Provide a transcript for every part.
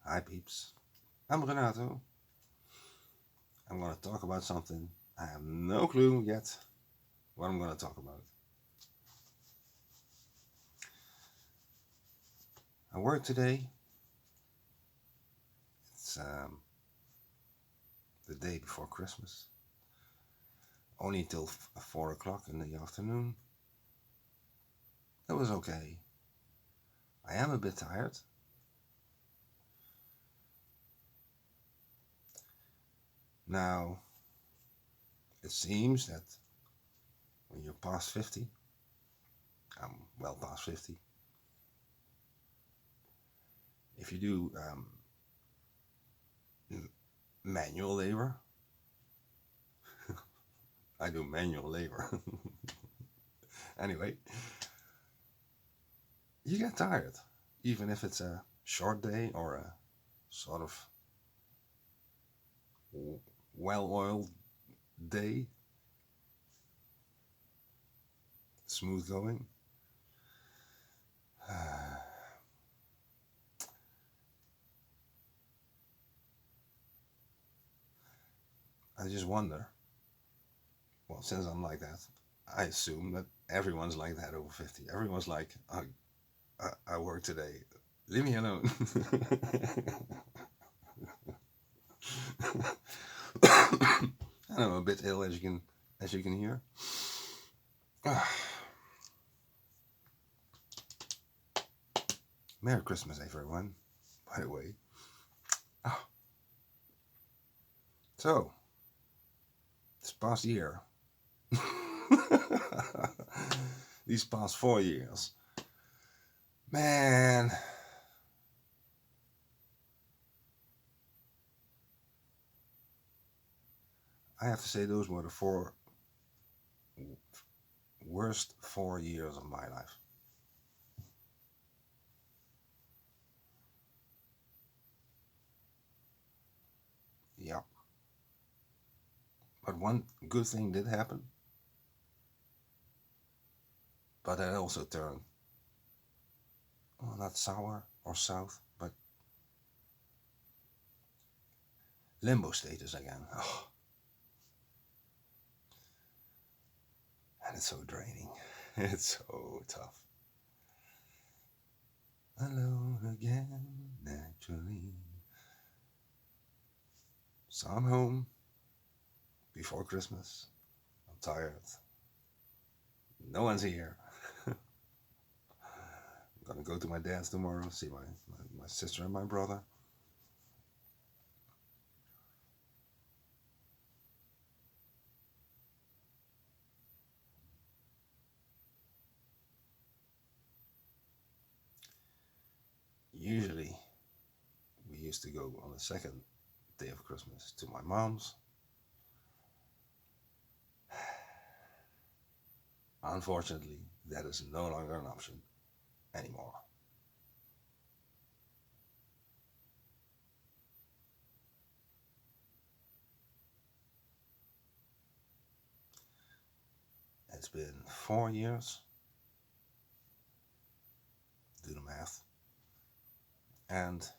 Hi peeps, I'm Renato. I'm gonna talk about something. I have no clue yet what I'm gonna talk about. I work today. It's the day before Christmas. Only till 4 o'clock in the afternoon. It was okay. I am a bit tired. Now, it seems that when you're past 50, I'm well past 50, if you do manual labor, I do manual labor. Anyway, you get tired, even if it's a short day or a sort of well-oiled day, smooth going. I just wonder. Well, since I'm like that, I assume that everyone's like that over 50. Everyone's like, I work today. Leave me alone. I'm a bit ill, as you can hear. Merry Christmas, everyone. By the way. Oh, so, this past year, these past 4 years, man, I have to say those were the worst 4 years of my life. Yeah. But one good thing did happen, but it also turned, well, not sour or south, but limbo status again. Oh, and it's so draining. It's so tough. Alone again, naturally. So I'm home before Christmas. I'm tired. No one's here. I'm gonna go to my dad's tomorrow, see my sister and my brother. Usually, we used to go on the second day of Christmas to my mom's. Unfortunately, that is no longer an option anymore. It's been 4 years, do the math, and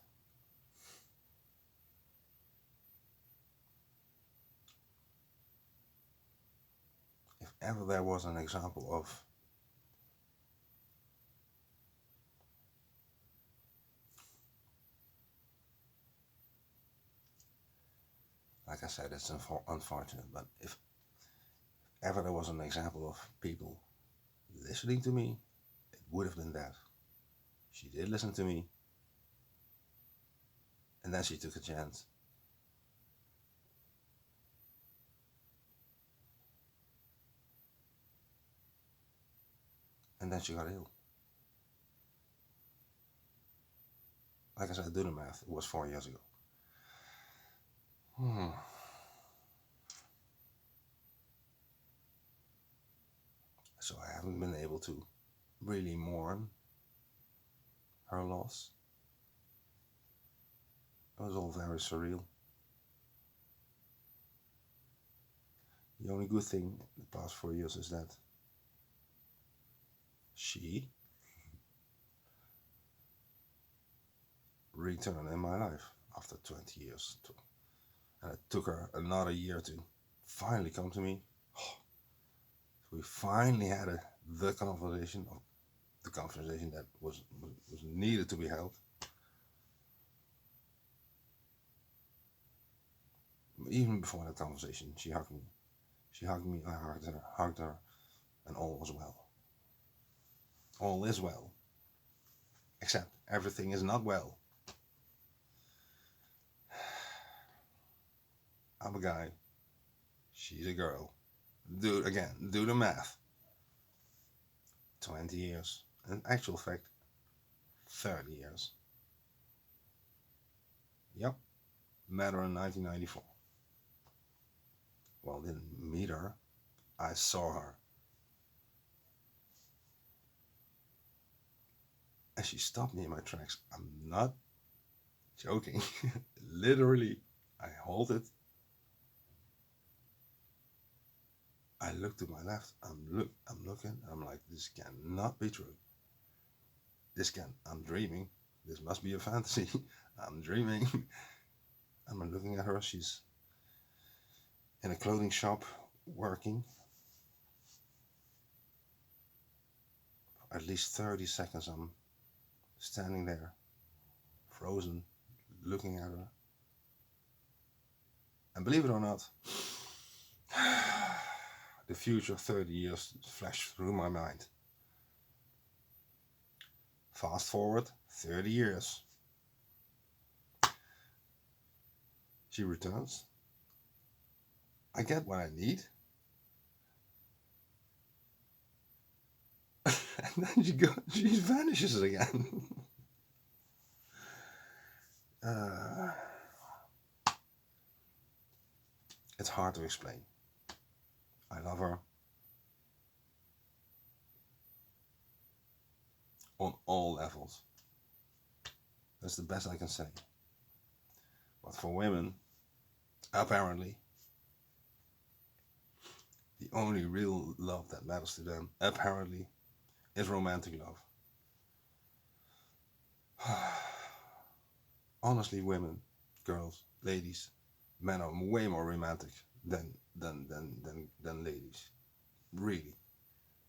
if ever there was an example of like I said, it's unfortunate, but if ever there was an example of people listening to me, it would have been that. She did listen to me, and then she took a chance. And then she got ill. Like I said, do the math. It was 4 years ago. Hmm. So I haven't been able to really mourn her loss. It was all very surreal. The only good thing in the past 4 years is that she return in my life after 20 years. And it took her another year to finally come to me. We finally had the conversation that was needed to be held. Even before that conversation, she hugged me. I hugged her, and all was well. All is well. Except everything is not well. I'm a guy. She's a girl. Do the math. 20 years. In actual fact, 30 years. Yep. Met her in 1994. Well, didn't meet her. I saw her. And she stopped me in my tracks. I'm not joking. Literally, I halted. I looked to my left. I'm looking. I'm like, this cannot be true. I'm dreaming. This must be a fantasy. I'm dreaming. I'm looking at her. She's in a clothing shop working. At least 30 seconds I'm standing there, frozen, looking at her. And believe it or not, the future 30 years flashed through my mind. Fast forward 30 years. She returns. I get what I need. And then she vanishes again. It's hard to explain. I love her. On all levels. That's the best I can say. But for women, apparently, the only real love that matters to them, apparently, is romantic love. Honestly, women, girls, ladies, men are way more romantic than ladies. Really.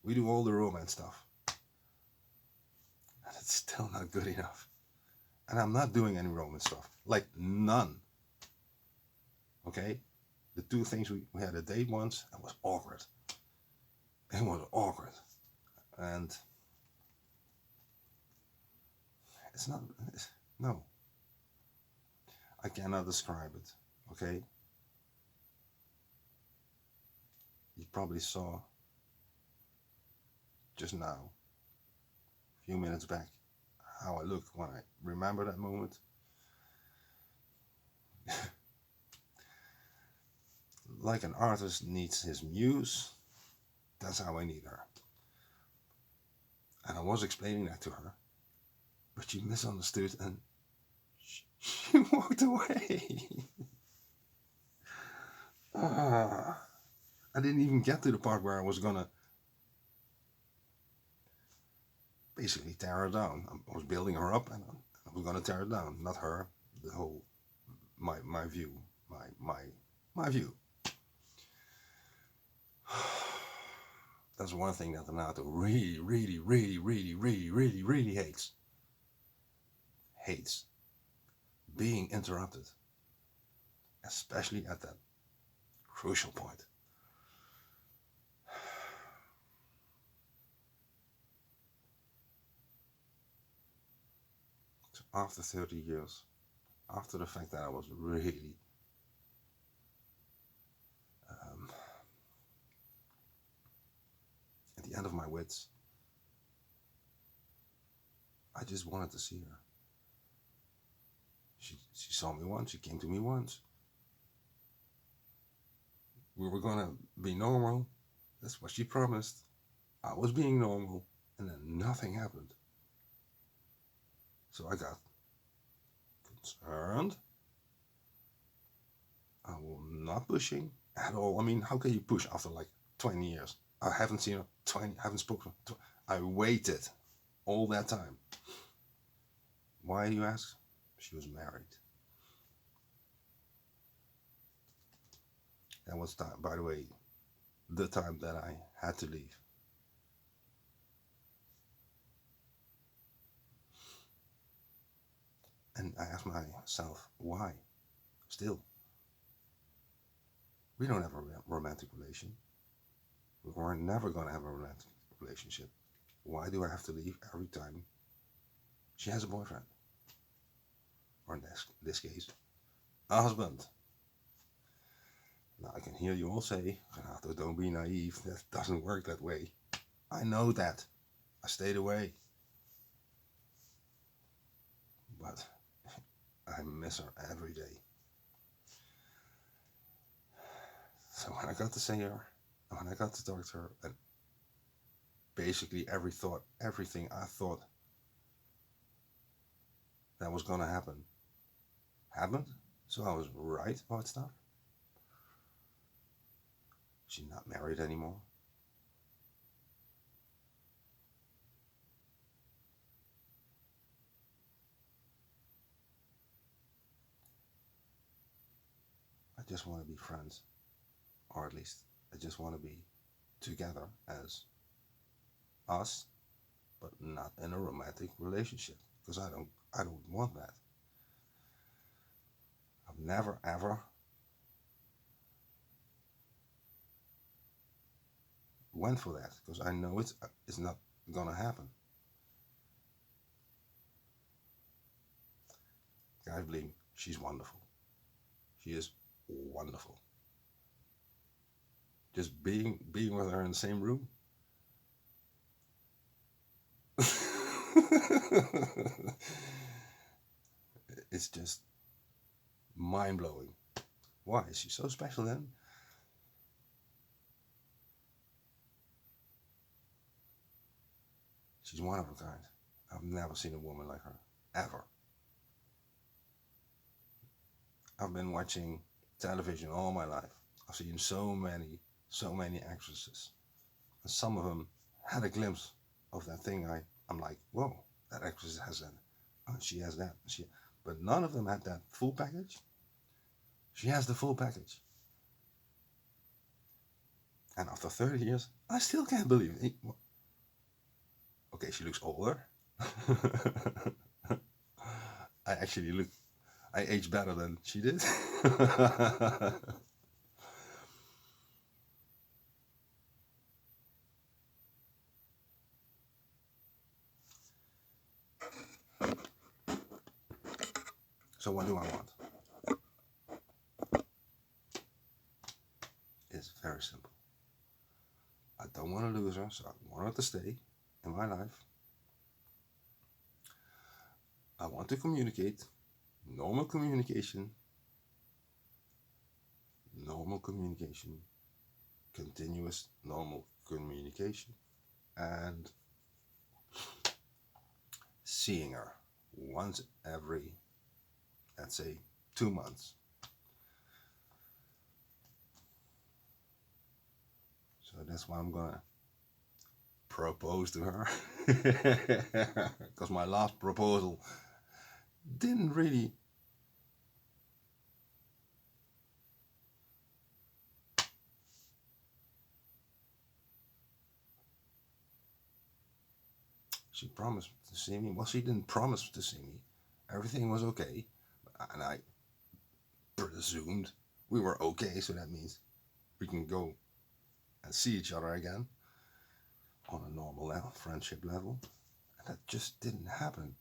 We do all the romance stuff. And it's still not good enough. And I'm not doing any romance stuff. Like, none. Okay? The two things, we had a date once, and it was awkward. It was awkward. And no. I cannot describe it. Okay? You probably saw just now, a few minutes back, how I look when I remember that moment. Like an artist needs his muse, that's how I need her. And I was explaining that to her, but she misunderstood and she walked away. I didn't even get to the part where I was gonna basically tear her down. I was building her up and I was gonna tear her down, not her, the whole, my view, my view. That's one thing that Renato really hates. Hates being interrupted, especially at that crucial point. So after 30 years, after the fact that I was really at the end of my wits, I just wanted to see her. She saw me once, she came to me once. We were gonna be normal. That's what she promised. I was being normal, and then nothing happened. So I got concerned. I was not pushing at all. I mean, how can you push after like 20 years? I haven't seen her, haven't spoken. I waited all that time. Why, do you ask? She was married. That was time, by the way, the time that I had to leave. And I asked myself, why? Still, we don't have a romantic relation. We're never going to have a romantic relationship. Why do I have to leave every time she has a boyfriend? Or in this case, a husband. Now I can hear you all say, Renato, don't be naive. That doesn't work that way. I know that. I stayed away. But I miss her every day. So when I got to see her, when I got to talk to her, and basically everything I thought that was gonna happen, happened. So I was right about stuff. She's not married anymore. I just want to be friends, or at least I just want to be together as us, but not in a romantic relationship because I don't want that. I've never ever went for that because I know it's not gonna happen. Guys, believe me, she's wonderful. She is wonderful. Just being with her in the same room. It's just mind blowing. Why is she so special then? She's one of a kind. I've never seen a woman like her, ever. I've been watching television all my life. I've seen so many actresses. And some of them had a glimpse of that thing. I'm like, whoa, that actress has that. Oh, she has that. But none of them had that full package. She has the full package. And after 30 years, I still can't believe it. Okay, she looks older. I age better than she did. So what do I want? It's very simple. I don't want to lose her, so I want her to stay in my life. I want to communicate, normal communication, continuous normal communication, and seeing her once every, let's say, 2 months. So that's why I'm gonna propose to her. Because my last proposal didn't really she promised to see me. Well, she didn't promise to see me. Everything was okay. And I presumed we were okay, so that means we can go and see each other again on a normal level, friendship level. And that just didn't happen.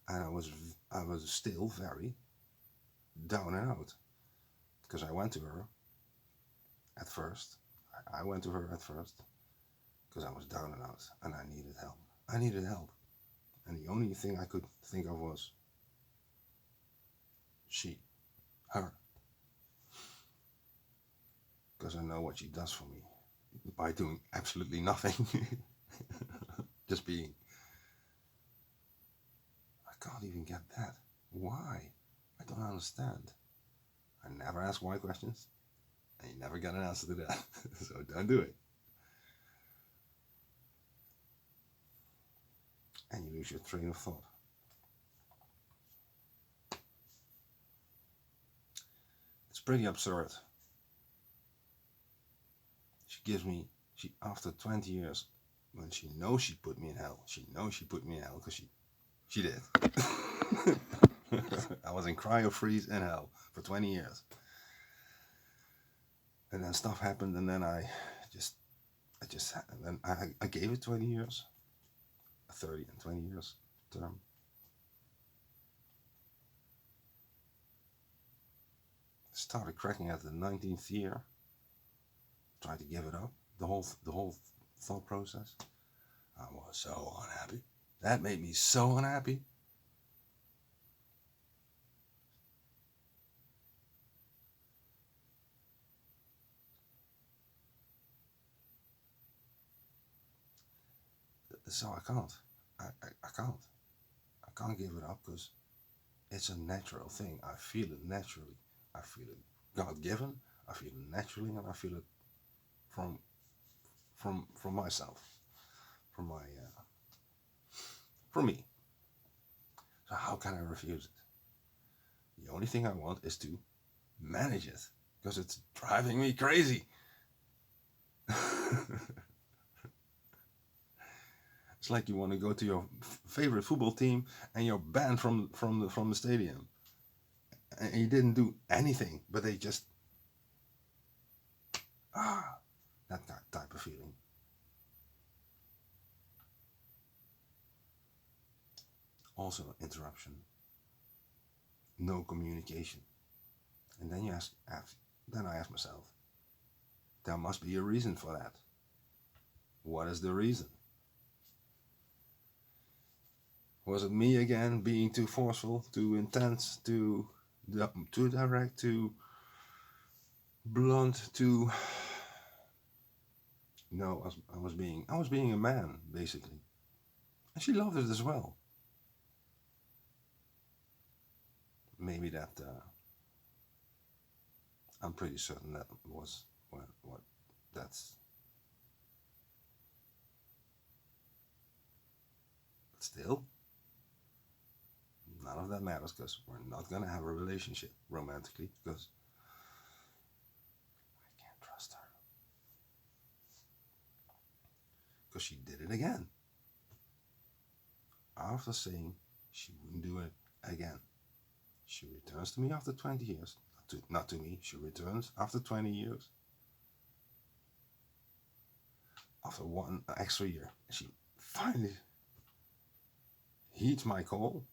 And I was still very down and out. Because I went to her at first. I went to her at first because I was down and out and I needed help. I needed help. And the only thing I could think of was her. Because I know what she does for me by doing absolutely nothing. Just being. I can't even get that. Why? I don't understand. I never ask why questions, and you never get an answer to that. So don't do it. And you lose your train of thought. pretty absurd. She gives me, after 20 years, when she knows she put me in hell, because she did. I was in cryo freeze in hell for 20 years. And then stuff happened, and then I gave it 20 years, a 30 and 20 years term. Started cracking at the 19th year. Tried to give it up. The whole thought process. I was so unhappy. That made me so unhappy. So I can't. I can't give it up because it's a natural thing. I feel it naturally. I feel it God given. I feel it naturally, and I feel it from myself, from my from me. So how can I refuse it? The only thing I want is to manage it because it's driving me crazy. It's like you want to go to your favorite football team and you're banned from the stadium, and you didn't do anything, but they just that type of feeling. Also interruption, no communication, and then then I ask myself, there must be a reason for that. What is the reason? Was it me again being too forceful, too intense, too direct, too blunt, too? No, I was being a man basically, and she loved it as well. Maybe that I'm pretty certain that was what that's. But still, none of that matters because we're not gonna have a relationship romantically because I can't trust her. Because she did it again. After saying she wouldn't do it again. She returns to me after 20 years. Not to me, she returns after 20 years. After one extra year. She finally heeds my call,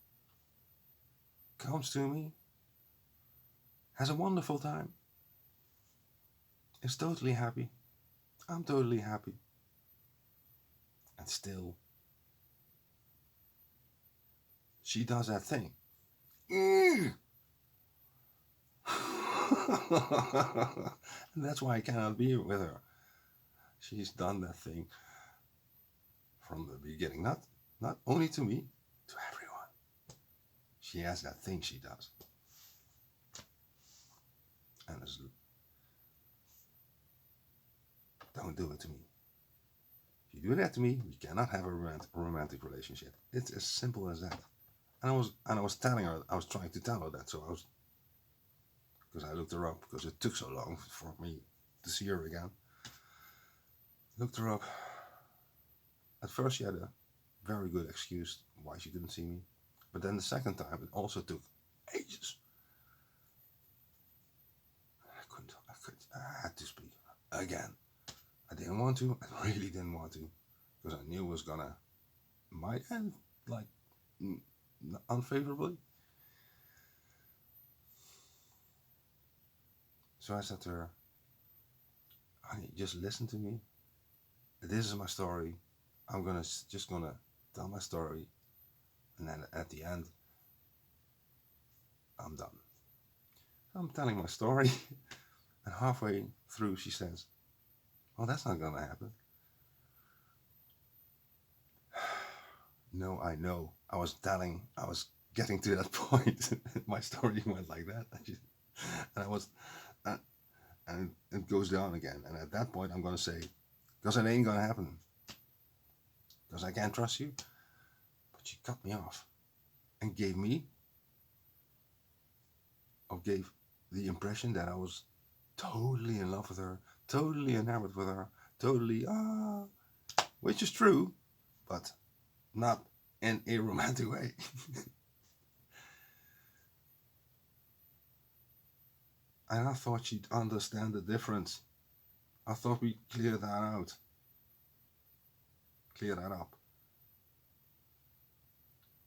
comes to me, has a wonderful time, is totally happy. I'm totally happy. And still, she does that thing. And that's why I cannot be with her. She's done that thing from the beginning, not only to me, to everyone. She has that thing she does. And don't do it to me. If you do that to me, we cannot have a romantic relationship. It's as simple as that. And I was telling her, I was trying to tell her that, because I looked her up, because it took so long for me to see her again. Looked her up. At first she had a very good excuse why she didn't see me. But then the second time it also took ages. I had to speak again. I didn't want to, I really didn't want to. Because I knew it was might end like unfavorably. So I said to her, honey, just listen to me. This is my story. I'm just gonna tell my story, and then at the end, I'm done. I'm telling my story, and halfway through she says, well, that's not gonna happen. No, I know. I was getting to that point. My story went like that, and it goes down again. And at that point, I'm gonna say, because it ain't gonna happen, because I can't trust you. But she cut me off, and gave the impression that I was totally in love with her, totally enamored with her, totally, which is true, but not in a romantic way. And I thought she'd understand the difference. I thought we'd clear that up.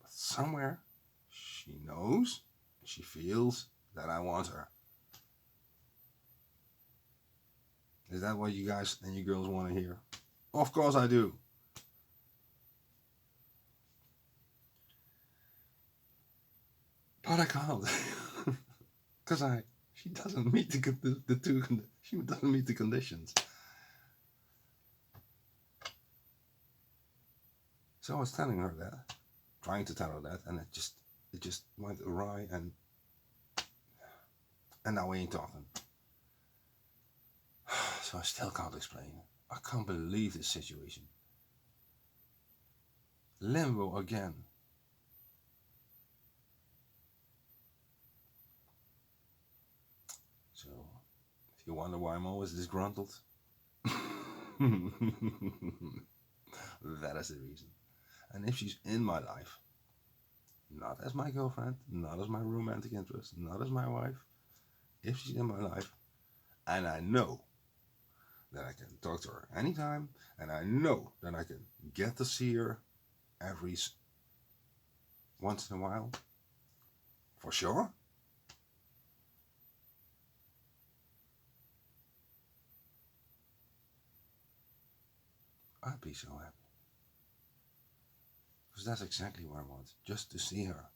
But somewhere, she knows, she feels that I want her. Is that what you guys and you girls want to hear? Of course I do. But I can't. Because she doesn't meet she doesn't meet the conditions. So I was telling her that, trying to tell her that, and it just went awry, and now we ain't talking. So I still can't explain. I can't believe this situation. Limbo again. So, if you wonder why I'm always disgruntled, that is the reason. And if she's in my life, not as my girlfriend, not as my romantic interest, not as my wife, if she's in my life, and I know that I can talk to her anytime, and I know that I can get to see her every once in a while, for sure, I'd be so happy. Because that's exactly what I want, just to see her.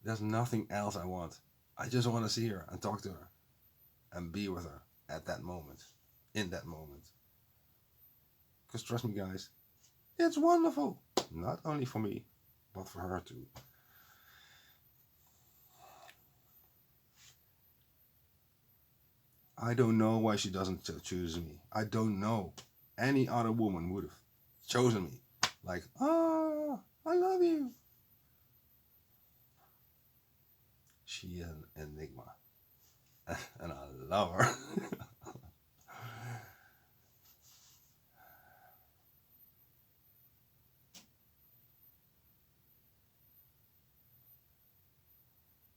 There's nothing else I want. I just want to see her and talk to her and be with her at that moment, in that moment. Because trust me, guys, it's wonderful. Not only for me, but for her too. I don't know why she doesn't choose me. I don't know. Any other woman would have chosen me. Like, I love you. She is an enigma. And I love her.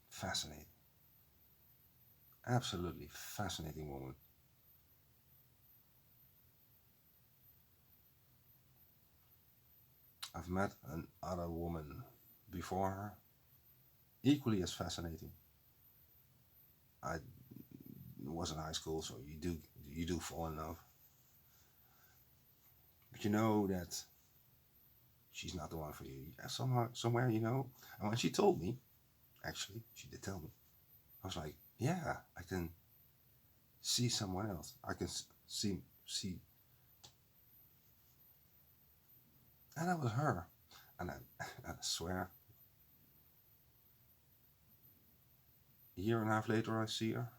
Fascinating. Absolutely fascinating woman. I've met another woman before her, equally as fascinating. I was in high school, so you do fall in love, but you know that she's not the one for you. Somehow, somewhere, you know. And when she told me, actually, she did tell me. I was like, yeah, I can see someone else. I can see, and that was her. And I swear, a year and a half later, I see her,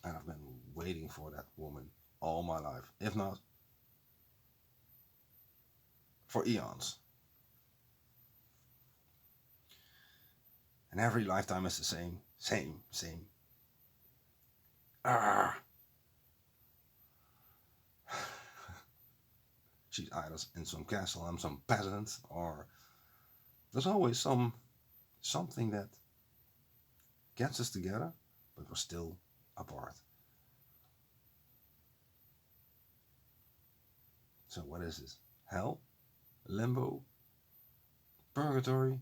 and I've been waiting for that woman all my life, if not for eons. And every lifetime is the same. Ah. She's either in some castle, I'm some peasant, or there's always something that gets us together, but we're still apart. So what is this? Hell? Limbo? Purgatory?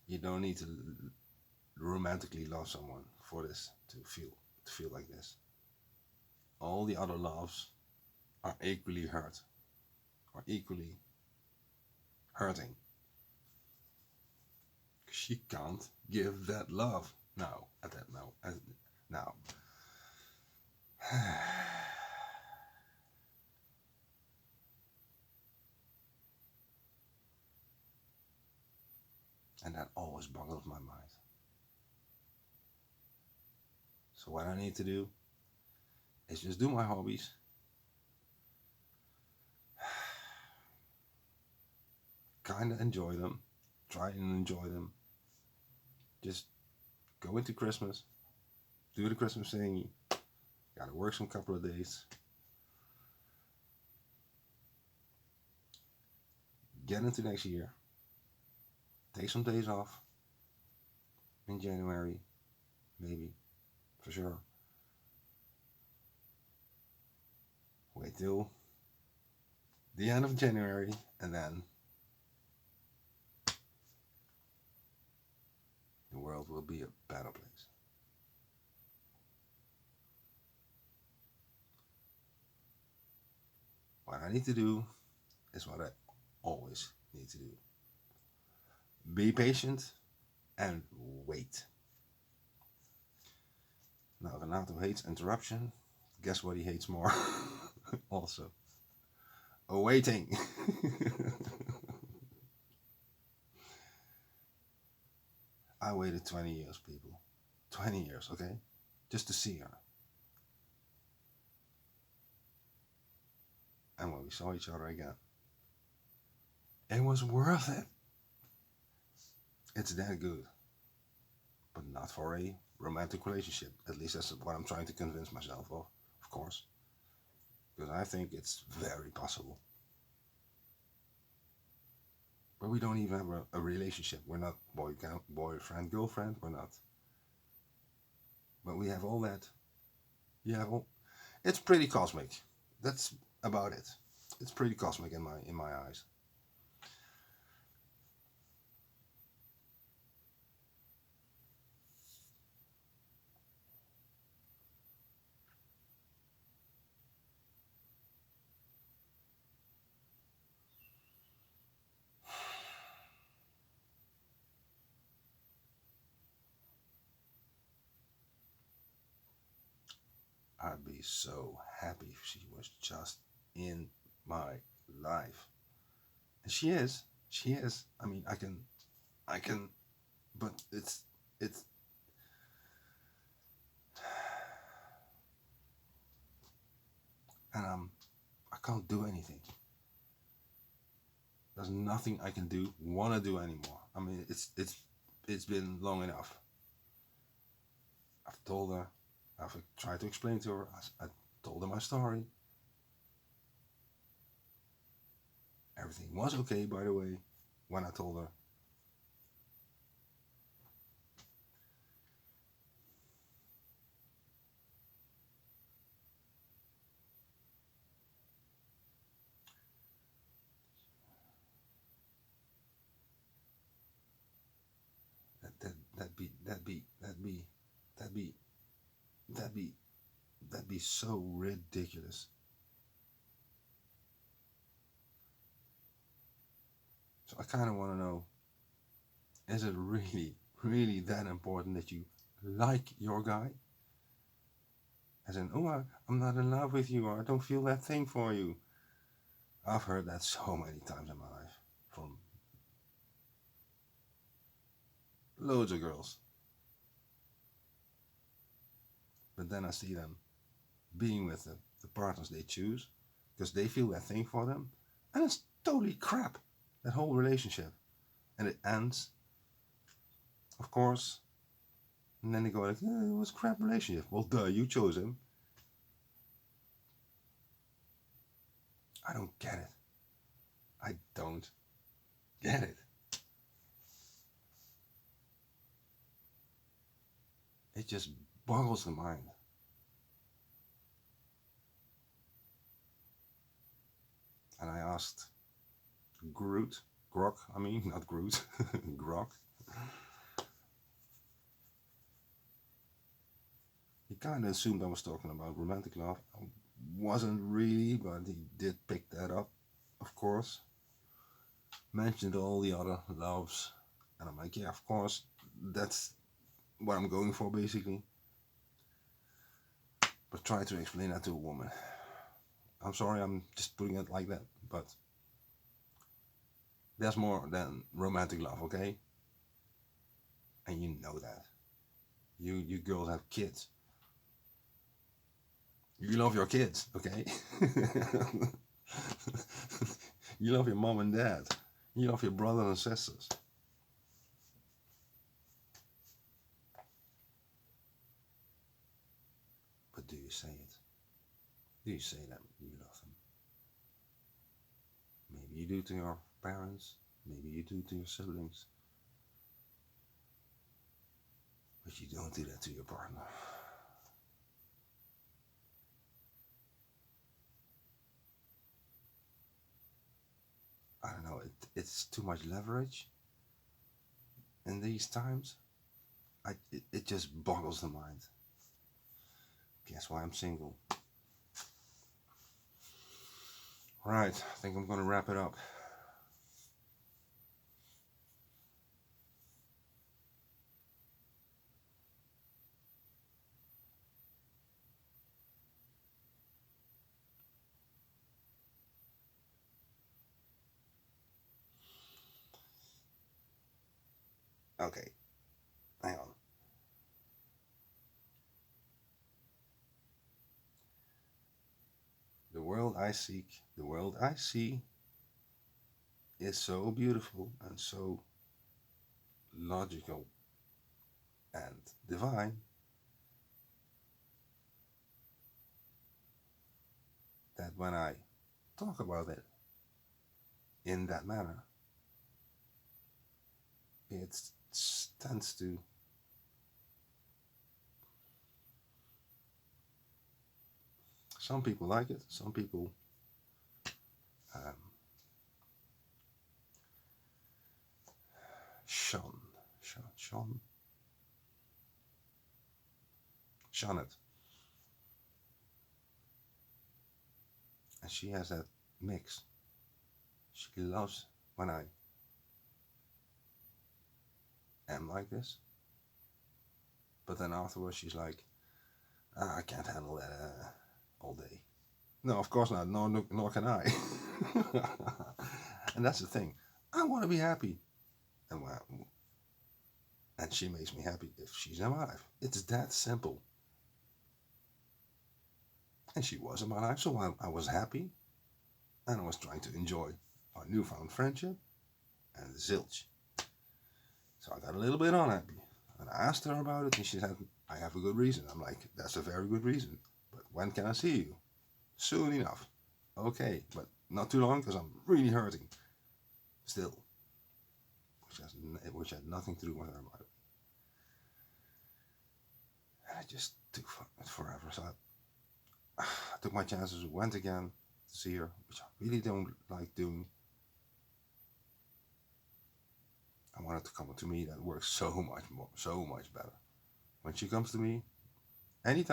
You don't need to romantically love someone for this to feel like this. All the other loves are equally equally hurting. She can't give that love now at that now. And that always boggles my mind. So what I need to do is just do my hobbies, kind of enjoy them. Try and enjoy them. Just go into Christmas, do the Christmas thing. Gotta work some couple of days. Get into next year. Take some days off in January, maybe, for sure. Wait till the end of January, and then the world will be a better place. What I need to do is what I always need to do. Be patient and wait. Now, Renato hates interruption. Guess what he hates more? Also, awaiting. I waited 20 years, people. 20 years, okay? Just to see her. And when we saw each other again, it was worth it. It's that good. But not for a romantic relationship. At least that's what I'm trying to convince myself of course. Because I think it's very possible. But we don't even have a relationship. We're not boyfriend, girlfriend. We're not. But we have all that. You have all. It's pretty cosmic. That's about it. It's pretty cosmic in my eyes. I'd be so happy if she was just in my life. And she is. She is. I mean, I can, but it's, and I can't do anything. There's nothing I can do, want to do anymore. I mean, it's been long enough. I've told her, I've tried to explain to her, I told her my story. Everything was okay, by the way, when I told her. That be that be that be so ridiculous. So I kind of want to know: is it really that important that you like your guy? As in, oh, I'm not in love with you, or I don't feel that thing for you. I've heard that so many times in my life from loads of girls. But then I see them being with the partners they choose because they feel that thing for them, and it's totally crap. That whole relationship, and it ends, of course. And then they go like, it was a crap relationship. Well, duh, you chose him. I don't get it. I don't get it. It just boggles the mind. And I asked Grok, I mean, not Groot, Grok. He kind of assumed I was talking about romantic love. I wasn't really, but he did pick that up, of course. Mentioned all the other loves. And I'm like, yeah, of course, that's what I'm going for, basically. But try to explain that to a woman. I'm sorry, I'm just putting it like that, but there's more than romantic love, okay? And you know that. You girls have kids. You love your kids, okay? You love your mom and dad. You love your brothers and sisters. But do you say it? Do you say that you love them? Maybe you do to your parents, maybe you do to your siblings, but you don't do that to your partner. I don't know, it's too much leverage in these times. It just boggles the mind. Guess why I'm single. Right, I think I'm gonna wrap it up. Okay, hang on. The world I seek, the world I see is so beautiful and so logical and divine that when I talk about it in that manner, it tends to some people like it, some people um, shun it. And she has that mix. She loves when I am like this, but then afterwards she's like, I can't handle that all day. No, of course not. No, nor can I. And that's the thing. I want to be happy, and and she makes me happy if she's in my life. It's that simple. And she was in my life, so I was happy, and I was trying to enjoy our newfound friendship and zilch. So I got a little bit unhappy, and I asked her about it, and she said, "I have a good reason." I'm like, "That's a very good reason, but when can I see you?" Soon enough. Okay, but not too long because I'm really hurting still, which had nothing to do with her. And it just took forever. So I took my chances, went again to see her, which I really don't like doing. I want her to come to me. That works so much better. When she comes to me, anytime